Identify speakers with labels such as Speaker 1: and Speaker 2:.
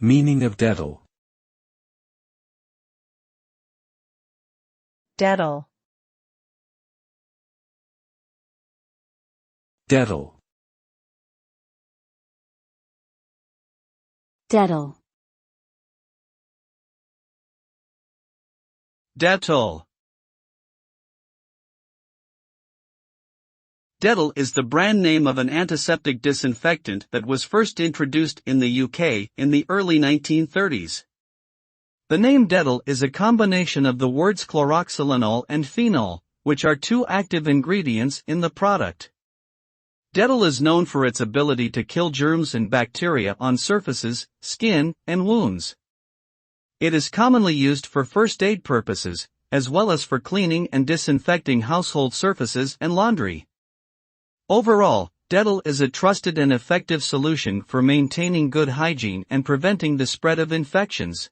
Speaker 1: Meaning of Dettol.
Speaker 2: Dettol.
Speaker 1: Dettol.
Speaker 3: Dettol.
Speaker 4: Dettol. Dettol is the brand name of an antiseptic disinfectant that was first introduced in the UK in the early 1930s. The name Dettol is a combination of the words chloroxylenol and phenol, which are two active ingredients in the product. Dettol is known for its ability to kill germs and bacteria on surfaces, skin, and wounds. It is commonly used for first aid purposes, as well as for cleaning and disinfecting household surfaces and laundry. Overall, Dettol is a trusted and effective solution for maintaining good hygiene and preventing the spread of infections.